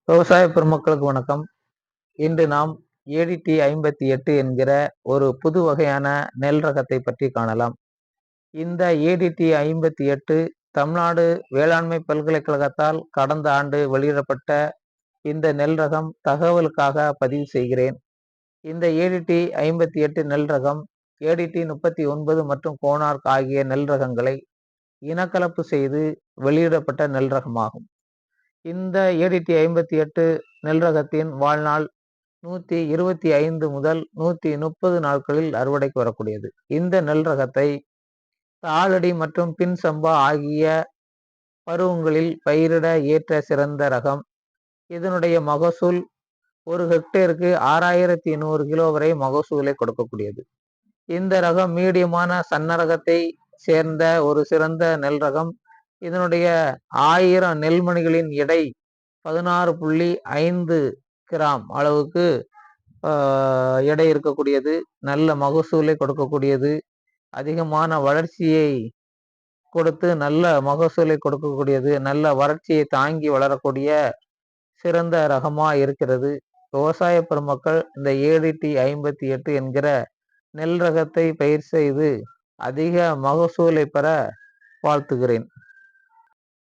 விவசாய பெருமக்களுக்கு வணக்கம். இன்று நாம் ஏடிடி 58 என்கிற ஒரு புது வகையான நெல் ரகத்தை பற்றி காணலாம். இந்த ஏடிடி 58 தமிழ்நாடு வேளாண்மை பல்கலைக்கழகத்தால் கடந்த ஆண்டு வெளியிடப்பட்ட இந்த நெல் ரகம் தகவலுக்காக பதிவு செய்கிறேன். இந்த ஏடிடி 58 நெல் ரகம் ஏடிடி 39 மற்றும் கோனார்க் ஆகிய நெல் ரகங்களை இனக்கலப்பு செய்து வெளியிடப்பட்ட நெல் ரகமாகும். இந்த ஏடிடி 58 நெல் ரகத்தின் வாழ்நாள் 125 முதல் 130 நாட்களில் அறுவடைக்கு வரக்கூடியது. இந்த நெல் ரகத்தை தாளடி மற்றும் பின் சம்பா ஆகிய பருவங்களில் பயிரிட ஏற்ற சிறந்த ரகம். இதனுடைய மகசூல் ஒரு ஹெக்டேருக்கு 6800 கிலோ வரை மகசூலை கொடுக்கக்கூடியது. இந்த ரகம் மீடியமான சன்ன ரகத்தை சேர்ந்த ஒரு சிறந்த நெல் ரகம். இதனுடைய 1000 நெல்மணிகளின் எடை 16.5 கிராம் அளவுக்கு எடை இருக்கக்கூடியது. நல்ல மகசூலை கொடுக்கக்கூடியது. அதிகமான வளர்ச்சியை கொடுத்து நல்ல மகசூலை கொடுக்கக்கூடியது. நல்ல வறட்சியை தாங்கி வளரக்கூடிய சிறந்த ரகமா இருக்கிறது. விவசாய பெருமக்கள் இந்த ஏடிடி 58 என்கிற நெல் ரகத்தை பயிர் செய்து அதிக மகசூலை பெற வாழ்த்துகிறேன்.